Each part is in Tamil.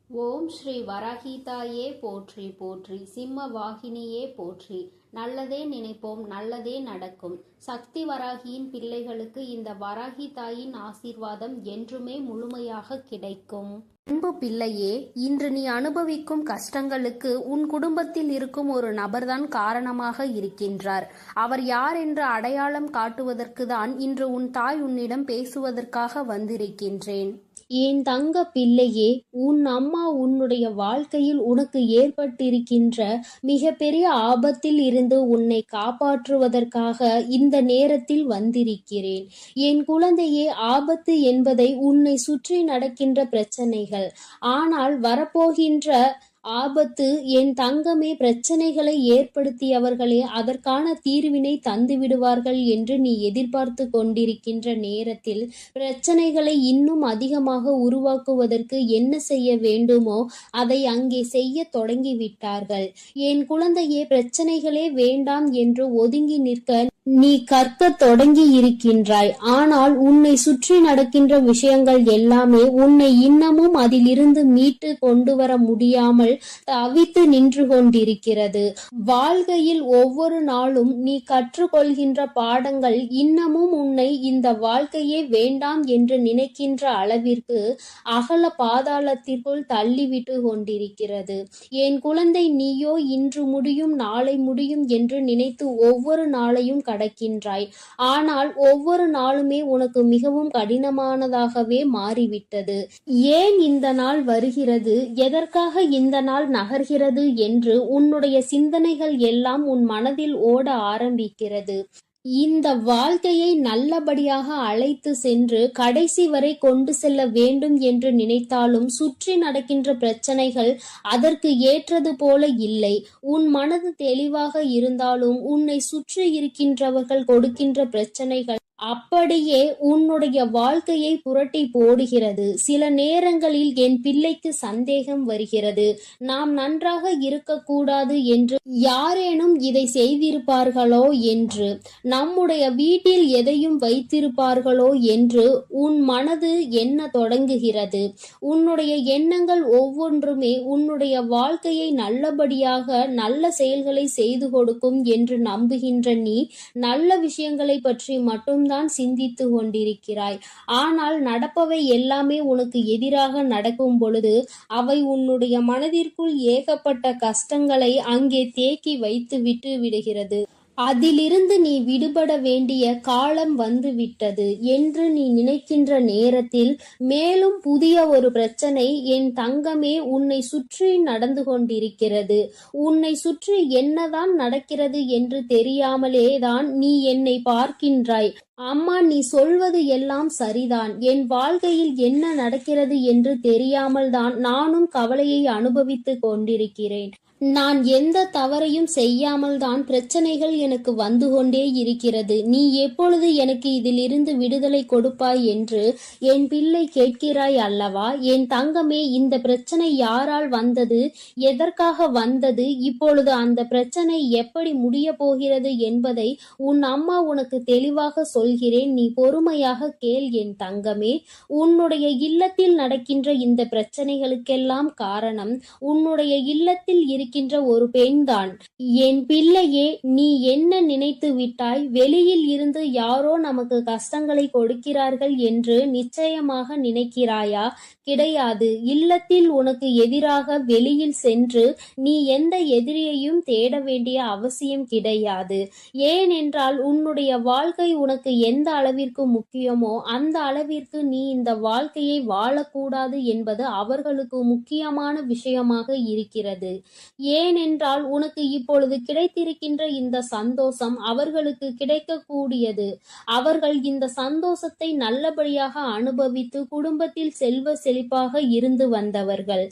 ஓம் ஸ்ரீ வராகிதாயே போற்றி போற்றி, சிம்ம வாகினியே போற்றி. நல்லதே நினைப்போம், நல்லதே நடக்கும். சக்தி வராகியின் பிள்ளைகளுக்கு இந்த வராகி தாயின் ஆசீர்வாதம் என்றுமே முழுமையாக கிடைக்கும். அன்பு பிள்ளையே, இன்று நீ அனுபவிக்கும் கஷ்டங்களுக்கு உன் குடும்பத்தில் இருக்கும் ஒரு நபர்தான் காரணமாக இருக்கின்றார். அவர் யார் என்று அடையாளம் காட்டுவதற்கு தான் இன்று உன் தாய் உன்னிடம் பேசுவதற்காக வந்திருக்கின்றேன். என் தங்க பிள்ளையே, உன் அம்மா உன்னுடைய வாழ்க்கையில் உனக்கு ஏற்பட்டிருக்கின்ற மிகப்பெரிய ஆபத்தில் இருந்து உன்னை காப்பாற்றுவதற்காக இந்த நேரத்தில் வந்திருக்கிறேன். என் குழந்தையே, ஆபத்து என்பதை உன்னை சுற்றி நடக்கின்ற பிரச்சனைகள், ஆனால் வரப்போகின்ற ஆபத்து என் தங்கமே, பிரச்சனைகளை ஏற்படுத்தியவர்களே அதற்கான தீர்வினை தந்து விடுவார்கள் என்று நீ எதிர்பார்த்து கொண்டிருக்கின்ற நேரத்தில் பிரச்சனைகளை இன்னும் அதிகமாக உருவாக்குவதற்கு என்ன செய்ய வேண்டுமோ அதை அங்கே செய்ய தொடங்கிவிட்டார்கள். என் குழந்தையே, பிரச்சனைகளே வேண்டாம் என்று ஒதுங்கி நிற்க நீ கற்க தொடங்கி இருக்கின்றாய். ஆனால் உன்னை சுற்றி நடக்கின்ற விஷயங்கள் எல்லாமே உன்னை இன்னமும் அதிலிருந்து மீட்டு கொண்டு வர முடியாமல் தவித்து நின்று கொண்டிருக்கிறது. வாழ்க்கையில் ஒவ்வொரு நாளும் நீ கற்றுக்கொள்கின்ற பாடங்கள் இன்னமும் உன்னை இந்த வாழ்க்கையே வேண்டாம் என்று நினைக்கின்ற அளவிற்கு அகல பாதாளத்திற்குள் தள்ளிவிட்டு கொண்டிருக்கிறது. என் குழந்தை, நீயோ இன்று முடியும் நாளை முடியும் என்று நினைத்து ஒவ்வொரு நாளையும் கடக்கின்றாய். ஆனால் ஒவ்வொரு நாளுமே உனக்கு மிகவும் கடினமானதாகவே மாறிவிட்டது. ஏன் இந்த நாள் வருகிறது, எதற்காக இந்த நாள் நகர்கிறது என்று உன்னுடைய சிந்தனைகள் எல்லாம் உன் மனதில் ஓட ஆரம்பிக்கிறது. இந்த வாழ்க்கையை நல்லபடியாக அழைத்து சென்று கடைசி வரை கொண்டு செல்ல வேண்டும் என்று நினைத்தாலும் சுற்றி நடக்கின்ற பிரச்சனைகள் அதற்கு ஏற்றது போல இல்லை. உன் மனது தெளிவாக இருந்தாலும் உன்னை சுற்றி இருக்கின்றவர்கள் கொடுக்கின்ற பிரச்சனைகள் அப்படியே உன்னுடைய வாழ்க்கையை புரட்டி போடுகிறது. சில நேரங்களில் என் பிள்ளைக்கு சந்தேகம் வருகிறது, நாம் நன்றாக இருக்கக்கூடாது என்று யாரேனும் இதை செய்திருப்பார்களோ என்று, நம்முடைய வீட்டில் எதையும் வைத்திருப்பார்களோ என்று உன் மனது எண்ண தொடங்குகிறது. உன்னுடைய எண்ணங்கள் ஒவ்வொன்றுமே உன்னுடைய வாழ்க்கையை நல்லபடியாக நல்ல செயல்களை செய்து கொடுக்கும் என்று நம்புகின்ற நீ நல்ல விஷயங்களை பற்றி மட்டும்தான் சிந்தித்து கொண்டிருக்கிறாய். ஆனால் நடப்பவை எல்லாமே உனக்கு எதிராக நடக்கும் பொழுது அவை உன்னுடைய மனதிற்குள் ஏகப்பட்ட கஷ்டங்களை அங்கே தேக்கி வைத்து விட்டு விடுகிறது. அதிலிருந்து நீ விடுபட வேண்டிய காலம் வந்து விட்டது என்று நீ நினைக்கின்ற நேரத்தில் மேலும் புதிய ஒரு பிரச்சனை என் தங்கமே உன்னை சுற்றி நடந்து கொண்டிருக்கிறது. உன்னை சுற்றி என்னதான் நடக்கிறது என்று தெரியாமலே தான் நீ என்னை பார்க்கின்றாய். அம்மா, நீ சொல்வது எல்லாம் சரிதான், என் வாழ்க்கையில் என்ன நடக்கிறது என்று தெரியாமல் தான் நானும் கவலையை அனுபவித்து கொண்டிருக்கிறேன். நான் எந்த தவறையும் செய்யாமல் தான் பிரச்சனைகள் எனக்கு வந்து கொண்டே இருக்கிறது. நீ எப்பொழுது எனக்கு இதிலிருந்து விடுதலை கொடுப்பாய் என்று என் பிள்ளை கேட்கிறாய் அல்லவா? என் தங்கமே, இந்த பிரச்சனை யாரால் வந்தது, எதற்காக வந்தது, இப்பொழுது அந்த பிரச்சனை எப்படி முடிய போகிறது என்பதை உன் அம்மா உனக்கு தெளிவாக சொல்கிறேன். நீ பொறுமையாக கேள் என் தங்கமே. உன்னுடைய இல்லத்தில் நடக்கின்ற இந்த பிரச்சனைகளுக்கெல்லாம் காரணம் உன்னுடைய இல்லத்தில் இருக்கின்ற ஒரு பெண்தான். என் பிள்ளையே, நீ என்ன நினைத்து விட்டாய்? வெளியில் இருந்து யாரோ நமக்கு கஷ்டங்களை கொடுக்கிறார்கள் என்று நிச்சயமாக நினைக்கிறாயா? கிடையாது. இல்லத்தில் உனக்கு எதிராக வெளியில் சென்று நீ எந்த எதிரியையும் தேட வேண்டிய அவசியம் கிடையாது. ஏனென்றால் உன்னுடைய வாழ்க்கை உனக்கு எந்த அளவிற்கு முக்கியமோ அந்த அளவிற்கு நீ இந்த வாழ்க்கையை வாழக்கூடாது என்பது அவர்களுக்கு முக்கியமான விஷயமாக இருக்கிறது. ஏனென்றால் உனக்கு இப்பொழுது கிடைத்திருக்கின்ற இந்த சந்தோஷம் அவர்களுக்கு கிடைக்கக்கூடியது. அவர்கள் இந்த சந்தோஷத்தை நல்லபடியாக அனுபவித்து குடும்பத்தில் செல்வ செழிப்பாக இருந்து வந்தவர்கள்.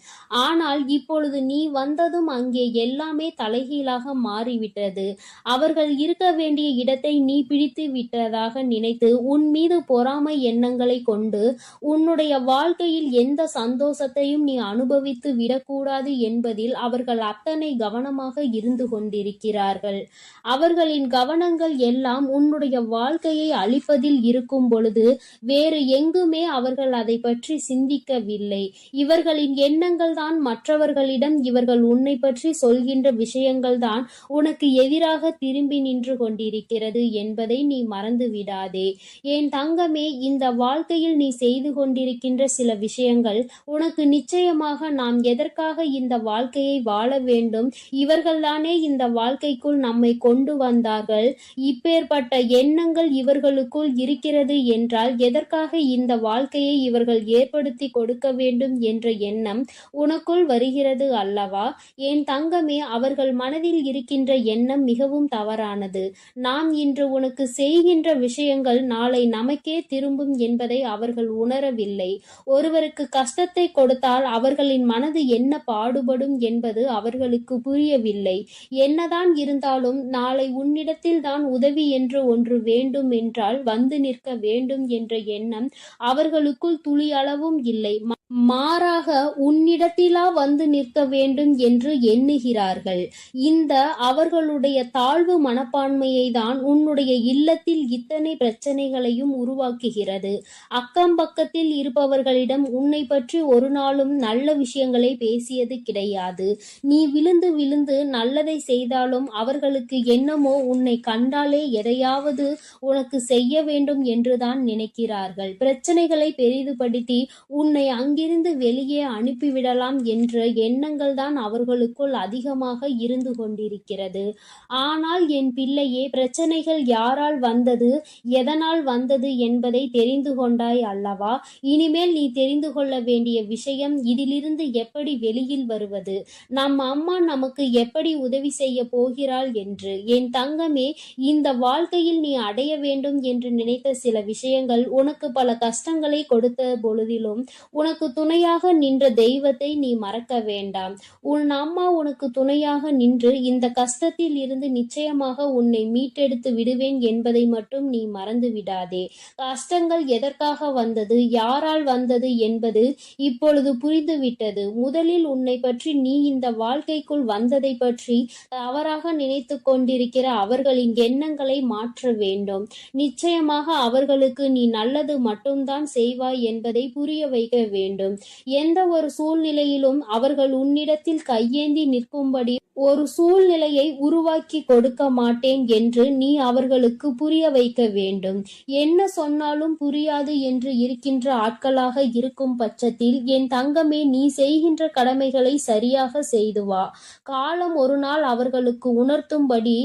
ஆனால் இப்பொழுது நீ வந்ததும் அங்கே எல்லாமே தலைகீழாக மாறிவிட்டது. அவர்கள் இருக்க வேண்டிய இடத்தை நீ பிடித்து விட்டதாக நினைத்து உன் மீது பொறாமை எண்ணங்களை கொண்டு உன்னுடைய வாழ்க்கையில் எந்த சந்தோஷத்தையும் நீ அனுபவித்து விடக்கூடாது என்பதில் அவர்கள் அத்தனை கவனமாக இருந்து கொண்டிருக்கிறார்கள். அவர்களின் கவனங்கள் எல்லாம் உன்னுடைய வாழ்க்கையை அழிப்பதில் இருக்கும் பொழுது வேறு எங்குமே அவர்கள் அதை பற்றி சிந்திக்கவில்லை. இவர்களின் எண்ணங்கள் தான் மற்றவர்களிடம் இவர்கள் உன்னை பற்றி சொல்கின்ற விஷயங்கள் தான் உனக்கு எதிராக திரும்பி நின்று கொண்டிருக்கிறது என்பதை நீ மறந்து விடாதே. என் தங்கமே, இந்த வாழ்க்கையில் நீ செய்து கொண்டிருக்கின்ற சில விஷயங்கள் உனக்கு நிச்சயமாக நாம் எதற்காக இந்த வாழ்க்கையை வாழ வேண்டும், இவர்கள்தானே இந்த வாழ்க்கைக்குள் நம்மை கொண்டு வந்தார்கள், இப்பேற்பட்ட எண்ணங்கள் இவர்களுக்குள் இருக்கிறது என்றால் எதற்காக இந்த வாழ்க்கையை இவர்கள் ஏற்படுத்தி கொடுக்க வேண்டும் என்ற எண்ணம் உனக்குள் வருகிறது அல்லவா? என் தங்கமே, அவர்கள் மனதில் இருக்கின்ற எண்ணம் மிகவும் தவறானது. நாம் இன்று உனக்கு செய்கின்ற விஷயங்கள் நாளை நமக்கே திரும்பும் என்பதை அவர்கள் உணரவில்லை. ஒருவருக்கு கஷ்டத்தை கொடுத்தால் அவர்களின் மனது என்ன பாடுபடும் என்பது அவர்களுக்கு புரியவில்லை. என்னதான் இருந்தாலும் நாளை உன்னிடத்தில் தான் உதவி என்று ஒன்று வேண்டும் என்றால் வந்து நிற்க வேண்டும் என்ற எண்ணம் அவர்களுக்குள் துளியளவும் இல்லை. மாறாக உன்னிடத்திலா வந்து நிற்க வேண்டும் என்று எண்ணுகிறார்கள். இந்த அவர்களுடைய தாழ்வு மனப்பான்மையை தான் உன்னுடைய இல்லத்தில் இத்தனை பிரச்சனைகளையும் உருவாக்குகிறது. அக்கம் பக்கத்தில் இருப்பவர்களிடம் உன்னை பற்றி ஒரு நாளும் நல்ல விஷயங்களை பேசியது கிடையாது. நீ விழுந்து விழுந்து நல்லதை செய்தாலும் அவர்களுக்கு என்னமோ உன்னை கண்டாலே எதையாவது உனக்கு செய்ய வேண்டும் என்றுதான் நினைக்கிறார்கள். பிரச்சனைகளை பெரிதுபடுத்தி உன்னை அங்கிருந்து வெளியே அனுப்பிவிடலாம் என்ற எண்ணங்கள் தான் அவர்களுக்குள் அதிகமாக இருந்து கொண்டிருக்கிறது. ஆனால் என் பிள்ளையே, பிரச்சனைகள் யாரால் வந்தது, எதனால் வந்தது என்பதை தெரிந்து கொண்டாய் அல்லவா? இனிமேல் நீ தெரிந்து கொள்ள வேண்டிய விஷயம் இதிலிருந்து எப்படி வெளியில் வருவது, நம் அம்மா நமக்கு எப்படி உதவி செய்ய போகிறாள் என்று. என் தங்கமே, இந்த வாழ்க்கையில் நீ அடைய வேண்டும் என்று நினைத்த சில விஷயங்கள் உனக்கு பல கஷ்டங்களை கொடுத்த பொழுதிலும் உனக்கு துணையாக நின்ற தெய்வத்தை நீ மறக்க வேண்டாம். உன் அம்மா உனக்கு துணையாக நின்று இந்த கஷ்டத்தில் இருந்து நிச்சயமாக உன்னை மீட்டெடுத்து விடுவேன் என்பதை மட்டும் நீ மறந்து விடாதே. கஷ்டங்கள் எதற்காக வந்தது, யாரால் வந்தது என்பது இப்பொழுது புரிந்துவிட்டது. முதலில் உன்னை பற்றி, நீ இந்த வாழ்க்கைக்குள் வந்ததை பற்றி தவறாக நினைத்து கொண்டிருக்கிற அவர்களின் எண்ணங்களை மாற்ற வேண்டும். நிச்சயமாக அவர்களுக்கு நீ நல்லது மட்டும்தான் செய்வாய் என்பதை புரிய வைக்க வேண்டும். எந்த ஒரு சூழ்நிலையிலும் அவர்கள் உன்னிடத்தில் கையேந்தி நிற்கும்படி ஒரு சூழ்நிலையை உருவாக்கி கொடுக்க மாட்டேன் என்று நீ அவர்களுக்கு புரிய வைக்க வேண்டும். என்ன சொன்னாலும் புரியாது என்று இருக்கின்ற ஆட்களாக இருக்கும் பட்சத்தில் என் தங்கமே, நீ செய்கின்ற கடமைகளை சரியாக செய்து வா. காலம் ஒரு நாள் அவர்களுக்கு உணர்த்தும்படி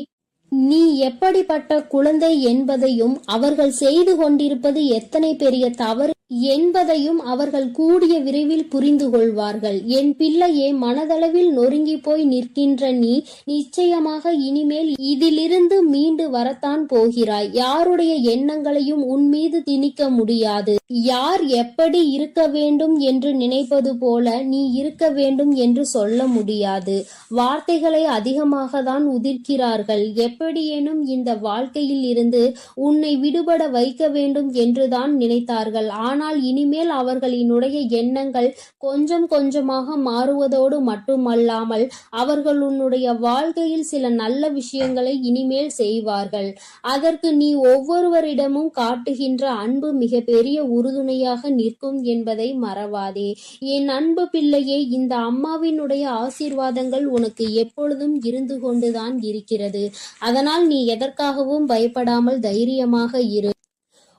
நீ எப்படிப்பட்ட குழந்தை என்பதையும் அவர்கள் செய்து கொண்டிருப்பது எத்தனை பெரிய தவறு என்பதையும் அவர்கள் கூடிய விரைவில் புரிந்து கொள்வார்கள். என் பிள்ளையே, மனதளவில் நொறுங்கி போய் நிற்கின்ற நீ நிச்சயமாக இனிமேல் இதிலிருந்து மீண்டு வரத்தான் போகிறாய். யாருடைய எண்ணங்களையும் உன் மீது திணிக்க முடியாது. யார் எப்படி இருக்க வேண்டும் என்று நினைப்பது போல நீ இருக்க வேண்டும் என்று சொல்ல முடியாது. வார்த்தைகளை அதிகமாக தான் உதிர்க்கிறார்கள். எப்படியேனும் இந்த வாழ்க்கையில் இருந்து உன்னை விடுபட வைக்க வேண்டும் என்றுதான் நினைத்தார்கள். ஆனால் இனிமேல் அவர்களினுடைய எண்ணங்கள் கொஞ்சம் கொஞ்சமாக மாறுவதோடு மட்டுமல்லாமல் அவர்கள் உன்னுடைய வாழ்க்கையில் சில நல்ல விஷயங்களை இனிமேல் செய்வார்கள். அதற்கு நீ ஒவ்வொருவரிடமும் காட்டுகின்ற அன்பு மிக பெரிய உறுதுணையாக நிற்கும் என்பதை மறவாதே. என் அன்பு பிள்ளையே, இந்த அம்மாவினுடைய ஆசீர்வாதங்கள் உனக்கு எப்பொழுதும் இருந்து கொண்டுதான் இருக்கிறது. அதனால் நீ எதற்காகவும் பயப்படாமல் தைரியமாக இரு.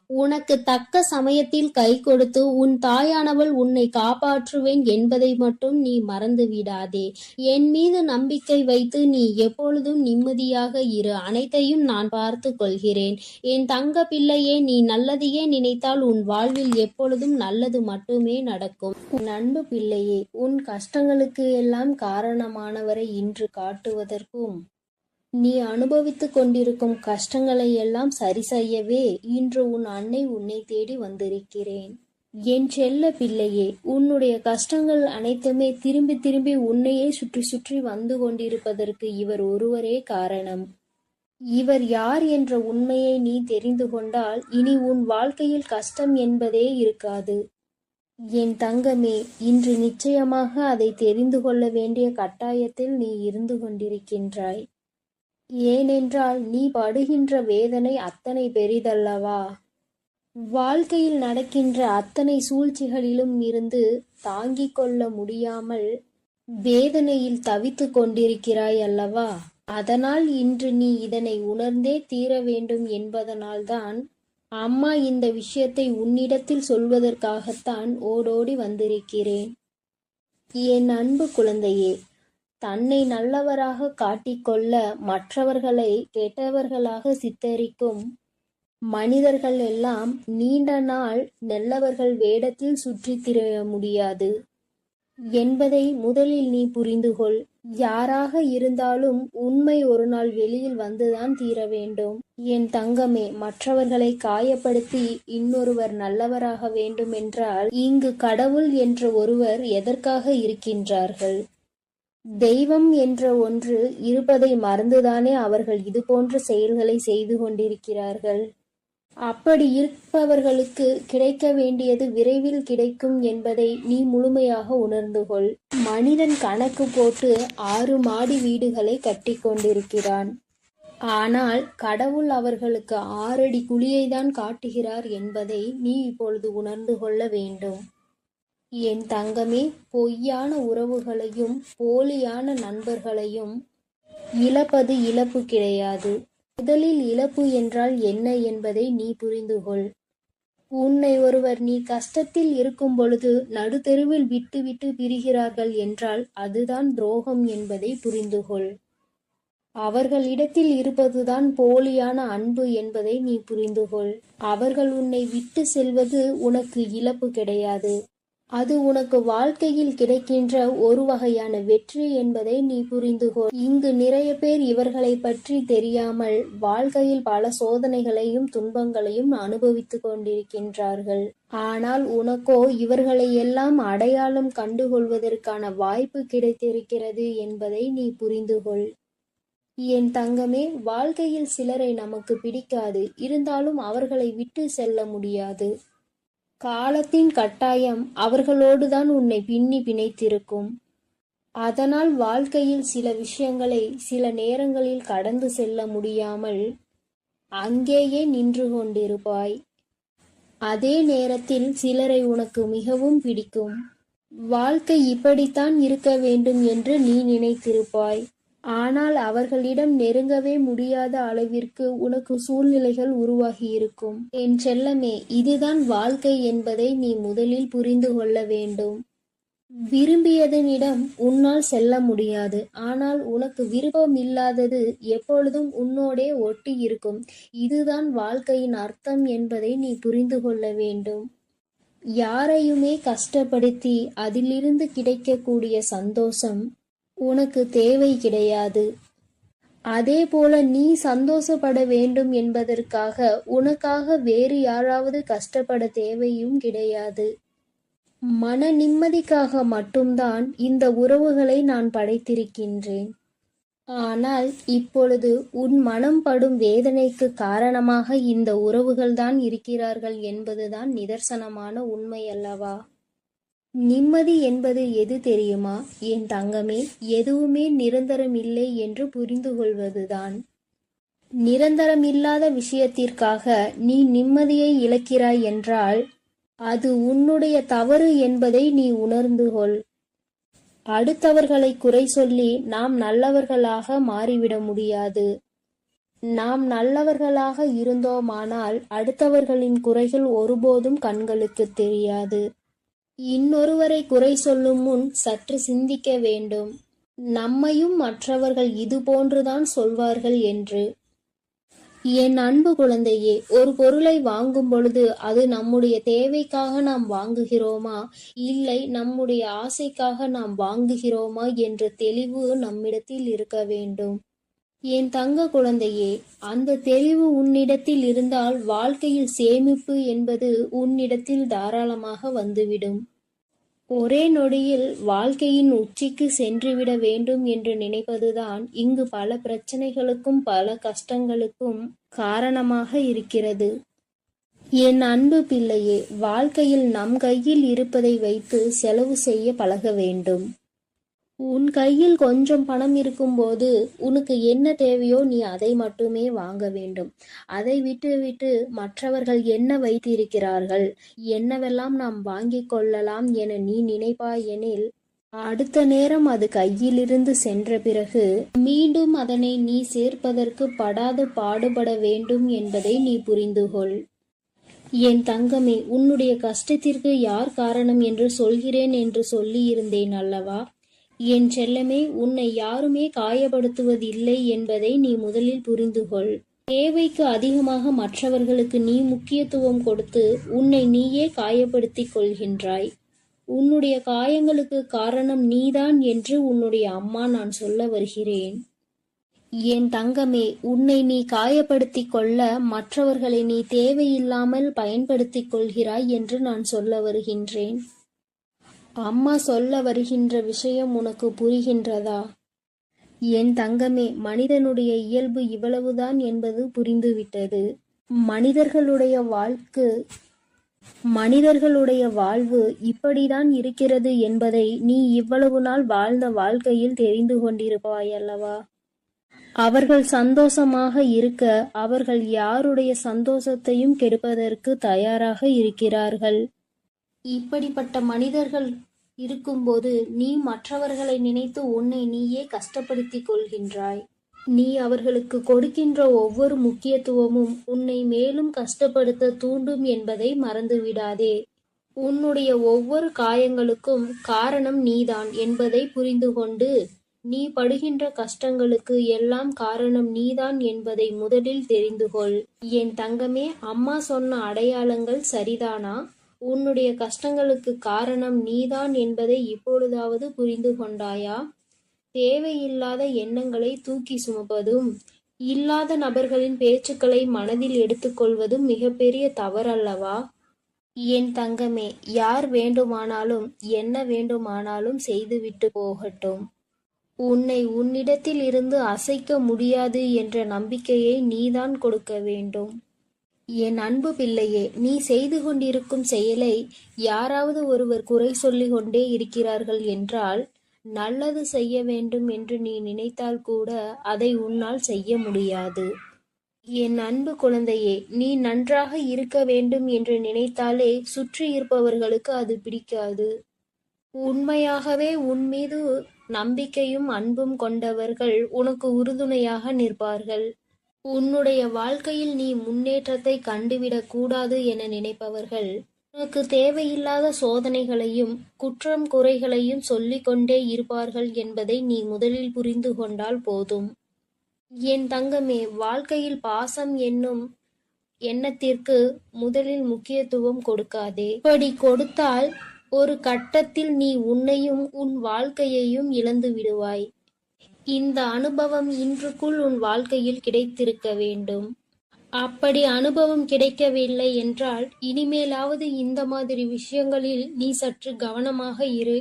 உனக்கு தக்க சமயத்தில் கை கொடுத்து உன் தாயானவள் உன்னை காப்பாற்றுவேன் என்பதை மட்டும் நீ மறந்து விடாதே. என் மீது நம்பிக்கை வைத்து நீ எப்பொழுதும் நிம்மதியாக இரு. அனைத்தையும் நான் பார்த்து கொள்கிறேன். என் தங்க பிள்ளையே, நீ நல்லதையே நினைத்தால் உன் வாழ்வில் எப்பொழுதும் நல்லது மட்டுமே நடக்கும். உன் அன்பு பிள்ளையே, உன் கஷ்டங்களுக்கு எல்லாம் காரணமானவரை இன்று காட்டுவதற்கும் நீ அனுபவித்துக் கொண்டிருக்கும் கஷ்டங்களை எல்லாம் சரி செய்யவே இன்று உன் அன்னை உன்னை தேடி வந்திருக்கிறேன். என் செல்ல பிள்ளையே, உன்னுடைய கஷ்டங்கள் அனைத்துமே திரும்பி திரும்பி உன்னையே சுற்றி சுற்றி வந்து கொண்டிருப்பதற்கு இவர் ஒருவரே காரணம். இவர் யார் என்ற உண்மையை நீ தெரிந்து கொண்டால் இனி உன் வாழ்க்கையில் கஷ்டம் என்பதே இருக்காது. என் தங்கமே, இன்று நிச்சயமாக அதை தெரிந்து கொள்ள வேண்டிய கட்டாயத்தில் நீ இருந்து கொண்டிருக்கின்றாய். ஏனென்றால் நீ படுகின்ற வேதனை அத்தனை பெரிதல்லவா? வாழ்க்கையில் நடக்கின்ற அத்தனை சூழ்ச்சிகளிலும் இருந்து தாங்கிக் கொள்ள முடியாமல் வேதனையில் தவித்துக் கொண்டிருக்கிறாய் அல்லவா? அதனால் இன்று நீ இதனை உணர்ந்தே தீர வேண்டும் என்பதனால்தான் அம்மா இந்த விஷயத்தை உன்னிடத்தில் சொல்வதற்காகத்தான் ஓடோடி வந்திருக்கிறேன். என் அன்பு குழந்தையே, தன்னை நல்லவராக காட்டிக்கொள்ள மற்றவர்களை கெட்டவர்களாக சித்தரிக்கும் மனிதர்கள் எல்லாம் நீண்ட நாள் நல்லவர்கள் வேடத்தில் சுற்றித் திரிய முடியாது என்பதை முதலில் நீ புரிந்துகொள். யாராக இருந்தாலும் உண்மை ஒரு நாள் வெளியில் வந்துதான் தீர வேண்டும். என் தங்கமே, மற்றவர்களை காயப்படுத்தி இன்னொருவர் நல்லவராக வேண்டுமென்றால் இங்கு கடவுள் என்ற ஒருவர் எதற்காக இருக்கின்றார்கள்? தெய்வம் என்ற ஒன்று இருப்பதை மறந்துதானே அவர்கள் இதுபோன்ற செயல்களை செய்து கொண்டிருக்கிறார்கள். அப்படி இருப்பவர்களுக்கு கிடைக்க வேண்டியது விரைவில் கிடைக்கும் என்பதை நீ முழுமையாக உணர்ந்து கொள். மனிதன் கணக்கு போட்டு 6 மாடி வீடுகளை கட்டி கொண்டிருக்கிறான். ஆனால் கடவுள் அவர்களுக்கு 6 அடி குழியைதான் காட்டுகிறார் என்பதை நீ இப்பொழுது உணர்ந்து கொள்ள வேண்டும். என் தங்கமே, பொய்யான உறவுகளையும் போலியான நண்பர்களையும் இழப்பது இழப்பு கிடையாது. முதலில் இழப்பு என்றால் என்ன என்பதை நீ புரிந்துகொள். உன்னை ஒருவர் நீ கஷ்டத்தில் இருக்கும் பொழுது நடுத்தெருவில் விட்டு விட்டு பிரிகிறார்கள் என்றால் அதுதான் துரோகம் என்பதை புரிந்துகொள். அவர்களிடத்தில் இருப்பதுதான் போலியான அன்பு என்பதை நீ புரிந்துகொள். அவர்கள் உன்னை விட்டு செல்வது உனக்கு இழப்பு கிடையாது. அது உனக்கு வாழ்க்கையில் கிடைக்கின்ற ஒரு வகையான வெற்றி என்பதை நீ புரிந்துகொள். இங்கு நிறைய பேர் இவர்களை பற்றி தெரியாமல் வாழ்க்கையில் பல சோதனைகளையும் துன்பங்களையும் அனுபவித்துக் கொண்டிருக்கின்றார்கள். ஆனால் உனக்கோ இவர்களை எல்லாம் அடையாளம் கண்டுகொள்வதற்கான வாய்ப்பு கிடைத்திருக்கிறது என்பதை நீ புரிந்துகொள். என் தங்கமே, வாழ்க்கையில் சிலரை நமக்கு பிடிக்காது, இருந்தாலும் அவர்களை விட்டு செல்ல முடியாது. காலத்தின் கட்டாயம் அவர்களோடுதான் உன்னை பின்னி பிணைத்திருக்கும். அதனால் வாழ்க்கையில் சில விஷயங்களை சில நேரங்களில் கடந்து செல்ல முடியாமல் அங்கேயே நின்று கொண்டிருப்பாய். அதே நேரத்தில் சிலரை உனக்கு மிகவும் பிடிக்கும். வாழ்க்கை இப்படித்தான் இருக்க வேண்டும் என்று நீ நினைத்திருப்பாய். ஆனால் அவர்களிடம் நெருங்கவே முடியாத அளவிற்கு உனக்கு சூழ்நிலைகள் உருவாகியிருக்கும். என் செல்லமே, இதுதான் வாழ்க்கை என்பதை நீ முதலில் புரிந்து கொள்ள வேண்டும். விரும்பியதனிடம் உன்னால் செல்ல முடியாது. ஆனால் உனக்கு விருப்பம் இல்லாதது எப்பொழுதும் உன்னோடே ஒட்டி இருக்கும். இதுதான் வாழ்க்கையின் அர்த்தம் என்பதை நீ புரிந்து கொள்ள வேண்டும். யாரையுமே கஷ்டப்படுத்தி அதிலிருந்து கிடைக்கக்கூடிய சந்தோஷம் உனக்கு தேவை கிடையாது. அதே போல நீ சந்தோஷப்பட வேண்டும் என்பதற்காக உனக்காக வேறு யாராவது கஷ்டப்பட தேவையும் கிடையாது. மன நிம்மதிக்காக மட்டும்தான் இந்த உறவுகளை நான் படைத்திருக்கின்றேன். ஆனால் இப்பொழுது உன் மனம் படும் வேதனைக்கு காரணமாக இந்த உறவுகள்தான் இருக்கிறார்கள் என்பதுதான் நிதர்சனமான உண்மை அல்லவா? நிம்மதி என்பது எது தெரியுமா என் தங்கமே? எதுவுமே நிரந்தரம் இல்லை என்று புரிந்து கொள்வதுதான். நிரந்தரமில்லாத விஷயத்திற்காக நீ நிம்மதியை இழக்கிறாய் என்றால் அது உன்னுடைய தவறு என்பதை நீ உணர்ந்து கொள். அடுத்தவர்களை குறை சொல்லி நாம் நல்லவர்களாக மாறிவிட முடியாது. நாம் நல்லவர்களாக இருந்தோமானால் அடுத்தவர்களின் குறைகள் ஒருபோதும் கண்களுக்கு தெரியாது. இன்னொருவரை குறை சொல்லும் முன் சற்று சிந்திக்க வேண்டும். நம்மையும் மற்றவர்கள் இது போன்றுதான் சொல்வார்கள் என்று. என் அன்பு குழந்தையே, ஒரு பொருளை வாங்கும் பொழுது அது நம்முடைய தேவைக்காக நாம் வாங்குகிறோமா, இல்லை நம்முடைய ஆசைக்காக நாம் வாங்குகிறோமா என்ற தெளிவு நம்மிடத்தில் இருக்க வேண்டும். என் தங்க குழந்தையே, அந்த தெளிவு உன்னிடத்தில் இருந்தால் வாழ்க்கையில் சேமிப்பு என்பது உன்னிடத்தில் தாராளமாக வந்துவிடும். ஒரே நொடியில் வாழ்க்கையின் உச்சிக்கு சென்றுவிட வேண்டும் என்று நினைப்பதுதான் இங்கு பல பிரச்சனைகளுக்கும் பல கஷ்டங்களுக்கும் காரணமாக இருக்கிறது. என் அன்பு பிள்ளையே, வாழ்க்கையில் நம் கையில் இருப்பதை வைத்து செலவு செய்ய பழக வேண்டும். உன் கையில் கொஞ்சம் பணம் இருக்கும்போது உனக்கு என்ன தேவையோ நீ அதை மட்டுமே வாங்க வேண்டும். அதை விட்டு மற்றவர்கள் என்ன வைத்திருக்கிறார்கள், என்னவெல்லாம் நாம் வாங்கிக் கொள்ளலாம் என நீ நினைப்பாயெனில், அடுத்த நேரம் அது கையிலிருந்து சென்ற பிறகு மீண்டும் அதனை நீ சேர்ப்பதற்கு படாது பாடுபட வேண்டும் என்பதை நீ புரிந்துகொள். என் தங்கமே, உன்னுடைய கஷ்டத்திற்கு யார் காரணம் என்று சொல்கிறேன் என்று சொல்லியிருந்தேன் அல்லவா? என் செல்லமே, உன்னை யாருமே காயப்படுத்துவதில்லை என்பதை நீ முதலில் புரிந்துகொள். தேவைக்கு அதிகமாக மற்றவர்களுக்கு நீ முக்கியத்துவம் கொடுத்து உன்னை நீயே காயப்படுத்திக் கொள்கின்றாய். உன்னுடைய காயங்களுக்கு காரணம் நீதான் என்று உன்னுடைய அம்மா நான் சொல்ல வருகிறேன். என் தங்கமே, உன்னை நீ காயப்படுத்திக் கொள்ள மற்றவர்களை நீ தேவையில்லாமல் பயன்படுத்திக் கொள்கிறாய் என்று நான் சொல்ல வருகின்றேன். அம்மா சொல்ல வருகின்ற விஷயம் உனக்கு புரிகின்றதா? என் தங்கமே, மனிதனுடைய இயல்பு இவ்வளவுதான் என்பது புரிந்துவிட்டது. மனிதர்களுடைய வாழ்வு இப்படிதான் இருக்கிறது என்பதை நீ இவ்வளவு நாள் வாழ்ந்த வாழ்க்கையில் தெரிந்து கொண்டிருப்பாய் அல்லவா? அவர்கள் சந்தோஷமாக இருக்க அவர்கள் யாருடைய சந்தோஷத்தையும் கெடுப்பதற்கு தயாராக இருக்கிறார்கள். இப்படிப்பட்ட மனிதர்கள் இருக்கும்போது நீ மற்றவர்களை நினைத்து உன்னை நீயே கஷ்டப்படுத்திக் கொள்கின்றாய். நீ அவர்களுக்கு கொடுக்கின்ற ஒவ்வொரு முக்கியத்துவமும் உன்னை மேலும் கஷ்டப்படுத்த தூண்டும் என்பதை மறந்துவிடாதே. உன்னுடைய ஒவ்வொரு காயங்களுக்கும் காரணம் நீதான் என்பதை புரிந்து கொண்டு, நீ படுகின்ற கஷ்டங்களுக்கு எல்லாம் காரணம் நீதான் என்பதை முதலில் தெரிந்துகொள். என் தங்கமே, அம்மா சொன்ன அடையாளங்கள் சரிதானா? உன்னுடைய கஷ்டங்களுக்கு காரணம் நீதான் என்பதை இப்பொழுதாவது புரிந்து கொண்டாயா? தேவையில்லாத எண்ணங்களை தூக்கி சுமப்பதும், இல்லாத நபர்களின் பேச்சுக்களை மனதில் எடுத்துக்கொள்வதும் மிகப்பெரிய தவறல்லவா? என் தங்கமே, யார் வேண்டுமானாலும் என்ன வேண்டுமானாலும் செய்துவிட்டு போகட்டும். உன்னை உன்னிடத்தில் இருந்து அசைக்க முடியாது என்ற நம்பிக்கையை நீதான் கொடுக்க வேண்டும். என் அன்பு பிள்ளையே, நீ செய்து கொண்டிருக்கும் செயலை யாராவது ஒருவர் குறை சொல்லிக் கொண்டே இருக்கிறார்கள் என்றால், நல்லது செய்ய வேண்டும் என்று நீ நினைத்தால் கூட அதை உன்னால் செய்ய முடியாது. என் அன்பு குழந்தையே, நீ நன்றாக இருக்க வேண்டும் என்று நினைத்தாலே சுற்றி இருப்பவர்களுக்கு அது பிடிக்காது. உண்மையாகவே உன் மீது நம்பிக்கையும் அன்பும் கொண்டவர்கள் உனக்கு உறுதுணையாக நிற்பார்கள். உன்னுடைய வாழ்க்கையில் நீ முன்னேற்றத்தை கண்டுவிடக் கூடாது என நினைப்பவர்கள் உனக்கு தேவையில்லாத சோதனைகளையும் குற்றம் குறைகளையும் சொல்லிக் கொண்டே இருப்பார்கள் என்பதை நீ முதலில் புரிந்து கொண்டால் போதும். என் தங்கமே, வாழ்க்கையில் பாசம் என்னும் எண்ணத்திற்கு முதலில் முக்கியத்துவம் கொடுக்காதே. இப்படி கொடுத்தால் ஒரு கட்டத்தில் நீ உன்னையும் உன் வாழ்க்கையையும் இழந்து விடுவாய். இந்த அனுபவம் இன்றுக்குள் உன் வாழ்க்கையில் கிடைத்திருக்க வேண்டும். அப்படி அனுபவம் கிடைக்கவில்லை என்றால் இனிமேலாவது இந்த மாதிரி விஷயங்களில் நீ சற்று கவனமாக இரு.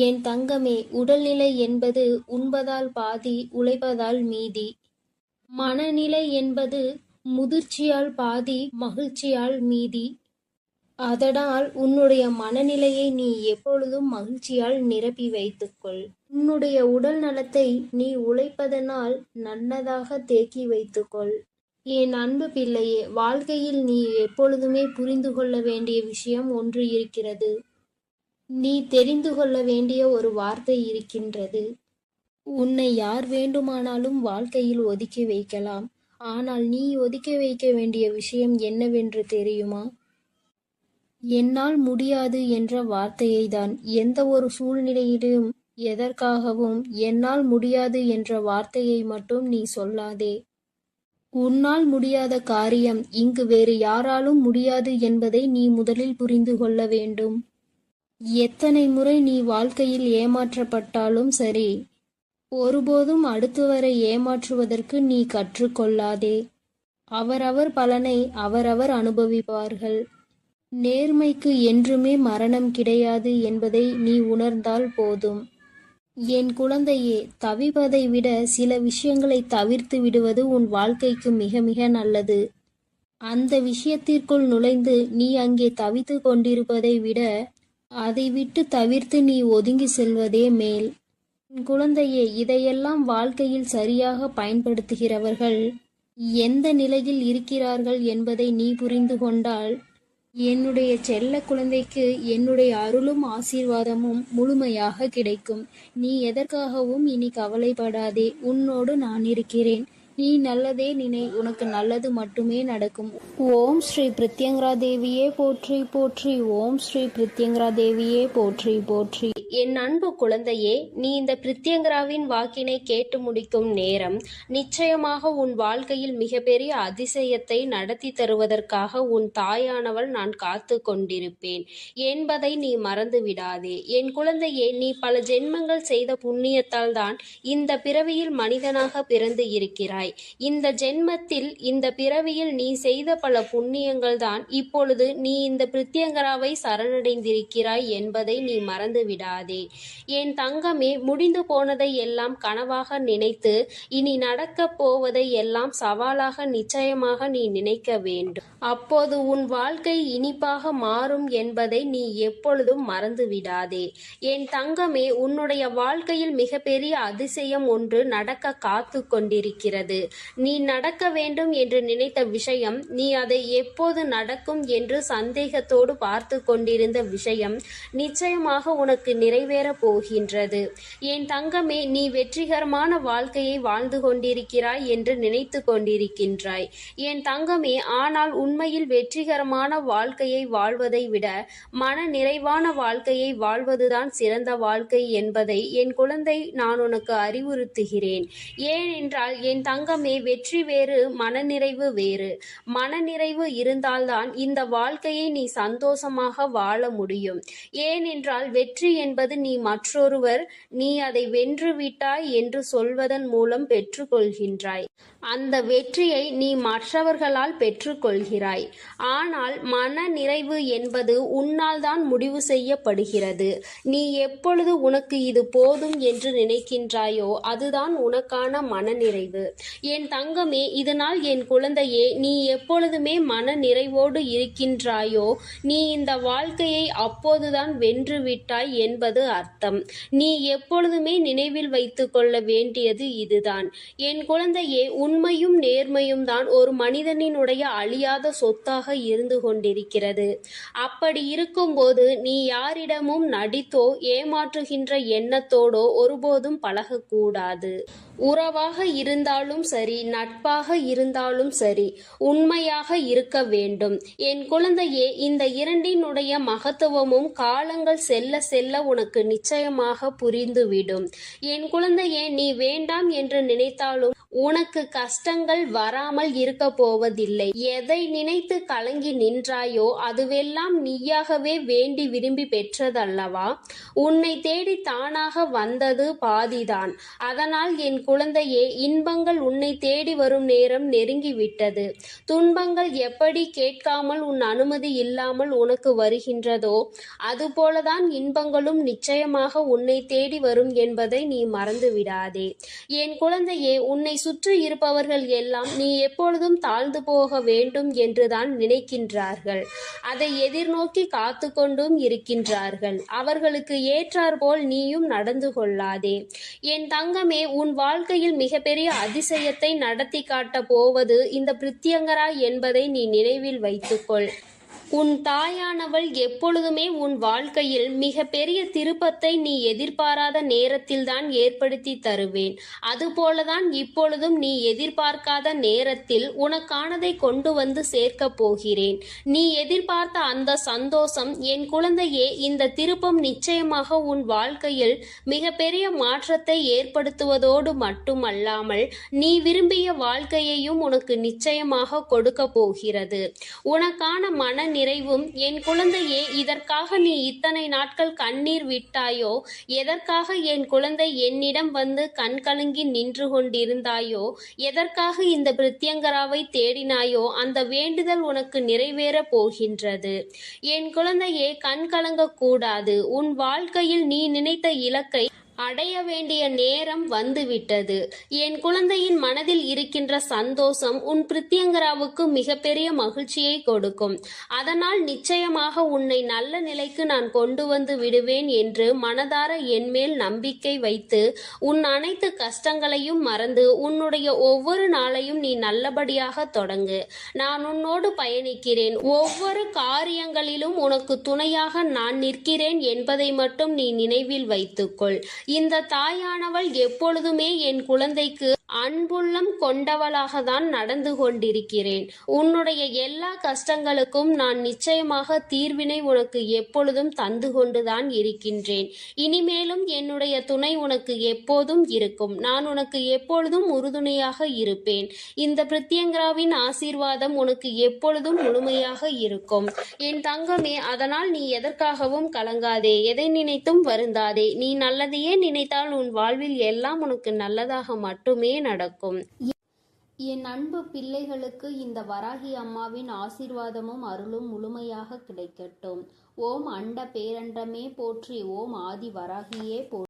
என் தங்கமே, உடல்நிலை என்பது உண்பதால் பாதி, உழைப்பதால் மீதி. மனநிலை என்பது முதிர்ச்சியால் பாதி, மகிழ்ச்சியால் மீதி. அதனால் உன்னுடைய மனநிலையை நீ எப்பொழுதும் மகிழ்ச்சியால் நிரப்பி வைத்துக்கொள். உன்னுடைய உடல் நலத்தை நீ உழைப்பதனால் நல்லதாக தேக்கி வைத்துக்கொள். என் அன்பு பிள்ளையே, வாழ்க்கையில் நீ எப்பொழுதுமே புரிந்து கொள்ள வேண்டிய விஷயம் ஒன்று இருக்கிறது. நீ தெரிந்து கொள்ள வேண்டிய ஒரு வார்த்தை இருக்கின்றது. உன்னை யார் வேண்டுமானாலும் வாழ்க்கையில் ஒதுக்கி வைக்கலாம். ஆனால் நீ ஒதுக்கி வைக்க வேண்டிய விஷயம் என்னவென்று தெரியுமா? என்னால் முடியாது என்ற வார்த்தையை தான். எந்த ஒரு சூழ்நிலையிலும் எதற்காகவும் என்னால் முடியாது என்ற வார்த்தையை மட்டும் நீ சொல்லாதே. உன்னால் முடியாத காரியம் இங்கு வேறு யாராலும் முடியாது என்பதை நீ முதலில் புரிந்து கொள்ள வேண்டும். எத்தனை முறை நீ வாழ்க்கையில் ஏமாற்றப்பட்டாலும் சரி, ஒருபோதும் அடுத்தவரை ஏமாற்றுவதற்கு நீ கற்றுக்கொள்ளாதே. அவரவர் பலனை அவரவர் அனுபவிப்பார்கள். நேர்மைக்கு என்றுமே மரணம் கிடையாது என்பதை நீ உணர்ந்தால் போதும். என் குழந்தையே, தவிப்பதை விட சில விஷயங்களை தவிர்த்து விடுவது உன் வாழ்க்கைக்கு மிக மிக நல்லது. அந்த விஷயத்திற்குள் நுழைந்து நீ அங்கே தவித்து கொண்டிருப்பதை விட அதை விட்டு தவிர்த்து நீ ஒதுங்கி செல்வதே மேல். என் குழந்தையே, இதையெல்லாம் வாழ்க்கையில் சரியாக பயன்படுத்துகிறவர்கள் எந்த நிலையில் இருக்கிறார்கள் என்பதை நீ புரிந்து கொண்டால் என்னுடைய செல்ல குழந்தைக்கு என்னுடைய அருளும் ஆசீர்வாதமும் முழுமையாக கிடைக்கும். நீ எதற்காகவும் இனி கவலைப்படாதே. உன்னோடு நான் இருக்கிறேன். நீ நல்லதே நினை, உனக்கு நல்லது மட்டுமே நடக்கும். ஓம் ஸ்ரீ பிரித்யங்கரா தேவியே போற்றி போற்றி. ஓம் ஸ்ரீ பிரித்யங்கரா தேவியே போற்றி போற்றி. என் அன்பு குழந்தையே, நீ இந்த பிரித்யங்கராவின் வாக்கினை கேட்டு முடிக்கும் நேரம் நிச்சயமாக உன் வாழ்க்கையில் மிகப்பெரிய அதிசயத்தை நடத்தி தருவதற்காக உன் தாயானவள் நான் காத்து கொண்டிருப்பேன் என்பதை நீ மறந்து விடாதே. என் குழந்தையே, நீ பல ஜென்மங்கள் செய்த புண்ணியத்தால் தான் இந்த பிறவியில் மனிதனாக பிறந்து இருக்கிறாய். இந்த ஜென்மத்தில் இந்த பிறவியில் நீ செய்த பல புண்ணியங்கள் தான் இப்பொழுது நீ இந்த பிரித்யங்கராவை சரணடைந்திருக்கிறாய் என்பதை நீ மறந்து விடாதே. என் தங்கமே, முடிந்து போனதை எல்லாம் கனவாக நினைத்து இனி நடக்கப் போவதை எல்லாம் சவாலாக நிச்சயமாக நீ நினைக்க வேண்டும். அப்போது உன் வாழ்க்கை இனிப்பாக மாறும் என்பதை நீ எப்பொழுதும் மறந்து விடாதே. என் தங்கமே, உன்னுடைய வாழ்க்கையில் மிகப்பெரிய அதிசயம் ஒன்று நடக்க காத்து கொண்டிருக்கிறது. நீ நடக்க வேண்டும் என்று நினைத்த விஷயம், நீ அதை எப்போது நடக்கும் என்று சந்தேகத்தோடு பார்த்து கொண்டிருந்த விஷயம் நிச்சயமாக உனக்கு நிறைவேறப் போகின்றது. என் தங்கமே, நீ வெற்றிகரமான வாழ்க்கையை வாழ்ந்து கொண்டிருக்கிறாய் என்று நினைத்து கொண்டிருக்கின்றாய். என் தங்கமே, ஆனால் உண்மையில் வெற்றிகரமான வாழ்க்கையை வாழ்வதை விட மன நிறைவான வாழ்க்கையை வாழ்வதுதான் சிறந்த வாழ்க்கை என்பதை என் குழந்தை நான் உனக்கு அறிவுறுத்துகிறேன். ஏனென்றால் என் தங்கமே, வெற்றி வேறு, மனநிறைவு வேறு. மனநிறைவு இருந்தால்தான் இந்த வாழ்க்கையை நீ சந்தோஷமாக வாழ முடியும். ஏனென்றால் வெற்றி என்பது நீ மற்றொருவர் நீ அதை வென்றுவிட்டாய் என்று சொல்வதன் மூலம் பெற்றுக்கொள்கின்றாய். அந்த வெற்றியை நீ மற்றவர்களால் பெற்றுக்கொள்கிறாய். ஆனால் மன நிறைவு என்பது உன்னால் தான் முடிவு செய்யப்படுகிறது. நீ எப்பொழுது உனக்கு இது போதும் என்று நினைக்கின்றாயோ அதுதான் உனக்கான மனநிறைவு. என் தங்கமே, இதனால் என் குழந்தையே, நீ எப்பொழுதுமே மன நிறைவோடு இருக்கின்றாயோ நீ இந்த வாழ்க்கையை அப்போதுதான் வென்றுவிட்டாய் என்பது அர்த்தம். நீ எப்பொழுதுமே நினைவில் வைத்து கொள்ள வேண்டியது இதுதான். என் குழந்தையே, உண்மையும் நேர்மையும் தான் ஒரு மனிதனினுடைய அழியாத சொத்தாக இருந்து கொண்டிருக்கிறது. அப்படி இருக்கும்போது நீ யாரிடமும் நடித்தோ ஏமாற்றுகின்ற எண்ணத்தோடோ ஒருபோதும் பழகக்கூடாது. உறவாக இருந்தாலும் சரி, நட்பாக இருந்தாலும் சரி, உண்மையாக இருக்க வேண்டும். என் குழந்தையே, இந்த இரண்டினுடைய மகத்துவமும் காலங்கள் செல்ல செல்ல உனக்கு நிச்சயமாக புரிந்துவிடும். என் குழந்தையே, நீ வேண்டாம் என்று நினைத்தாலும் உனக்கு கஷ்டங்கள் வராமல் இருக்க போவதில்லை. எதை நினைத்து கலங்கி நின்றாயோ அதுவெல்லாம் நீயாகவே வேண்டி விரும்பி பெற்றதல்லவா? உன்னை தேடி தானாக வந்தது பாதிதான். அதனால் என் குழந்தையே, இன்பங்கள் உன்னை தேடி வரும் நேரம் நெருங்கிவிட்டது. துன்பங்கள் எப்படி கேட்காமல் உன் அனுமதி இல்லாமல் உனக்கு வருகின்றதோ அதுபோலதான் இன்பங்களும் நிச்சயமாக உன்னை தேடி வரும் என்பதை நீ மறந்து விடாதே. என் குழந்தையே, உன்னை சுற்றி இருப்பவர்கள் எல்லாம் நீ எப்பொழுதும் தாழ்ந்து போக வேண்டும் என்றுதான் நினைக்கின்றார்கள். அதை எதிர்நோக்கி காத்து கொண்டும் இருக்கின்றார்கள். அவர்களுக்கு ஏற்றாற்போல் நீயும் நடந்து கொள்ளாதே. என் தங்கமே, உன் வாழ்க்கையில் மிகப்பெரிய அதிசயத்தை நடத்தி காட்ட போவது இந்த பிரித்யங்கரா என்பதை நீ நினைவில் வைத்துக்கொள். உன் தாயானவள் எப்பொழுதுமே உன் வாழ்க்கையில் மிக பெரிய திருப்பத்தை நீ எதிர்பாராத நேரத்தில்தான் ஏற்படுத்தி தருவேன். அதுபோலதான் இப்பொழுதும் நீ எதிர்பார்க்காத நேரத்தில் உனக்கானதை கொண்டு வந்து சேர்க்கப் போகிறேன். நீ எதிர்பார்த்த அந்த சந்தோஷம் என் குழந்தையே, இந்த திருப்பம் நிச்சயமாக உன் வாழ்க்கையில் மிக பெரிய மாற்றத்தை ஏற்படுத்துவதோடு மட்டுமல்லாமல் நீ விரும்பிய வாழ்க்கையையும் உனக்கு நிச்சயமாக கொடுக்க போகிறது. உனக்கான மன நிறைவும் என் குழந்தையே, இதற்காக நீ இத்தனை நாட்கள் கண்ணீர் விட்டாயோ, எதற்காக என் குழந்தை என்னிடம் வந்து கண் கலங்கி நின்று கொண்டிருந்தாயோ, எதற்காக இந்த பிரித்யங்கராவை தேடினாயோ அந்த வேண்டுதல் உனக்கு நிறைவேற போகின்றது. என் குழந்தையே, கண் கலங்க கூடாது. உன் வாழ்க்கையில் நீ நினைத்த இலக்கை அடைய வேண்டிய நேரம் வந்துவிட்டது. என் குழந்தையின் மனதில் இருக்கின்ற சந்தோஷம் உன் பிரித்யங்கராவுக்கு மிகப்பெரிய மகிழ்ச்சியை கொடுக்கும். அதனால் நிச்சயமாக உன்னை நல்ல நிலைக்கு நான் கொண்டு வந்து விடுவேன் என்று மனதார என்மேல் நம்பிக்கை வைத்து உன் அனைத்து கஷ்டங்களையும் மறந்து உன்னுடைய ஒவ்வொரு நாளையும் நீ நல்லபடியாக தொடங்கு. நான் உன்னோடு பயணிக்கிறேன். ஒவ்வொரு காரியங்களிலும் உனக்கு துணையாக நான் நிற்கிறேன் என்பதை மட்டும் நீ நினைவில் வைத்துக்கொள். இந்த தாயானவள் எப்பொழுதுமே என் குழந்தைக்கு அன்புள்ளம் கொண்டவளாக தான் நடந்து கொண்டிருக்கிறேன். உன்னுடைய எல்லா கஷ்டங்களுக்கும் நான் நிச்சயமாக தீர்வினை உனக்கு எப்பொழுதும் தந்து கொண்டுதான் இருக்கின்றேன். இனிமேலும் என்னுடைய துணை உனக்கு எப்போதும் இருக்கும். நான் உனக்கு எப்பொழுதும் உறுதுணையாக இருப்பேன். இந்த பிரித்யங்கராவின் ஆசீர்வாதம் உனக்கு எப்பொழுதும் முழுமையாக இருக்கும் என் தங்கமே. அதனால் நீ எதற்காகவும் கலங்காதே, எதை நினைத்தும் வருந்தாதே. நீ நல்லதையே நினைத்தால் உன் வாழ்வில் எல்லாம் உனக்கு நல்லதாக மட்டுமே நடக்கும். என் அன்பு பிள்ளைகளுக்கு இந்த வராகி அம்மாவின் ஆசீர்வாதமும் அருளும் முழுமையாக கிடைக்கட்டும். ஓம் அண்ட பேரண்டமே போற்றி, ஓம் ஆதி வராகியே போற்றி.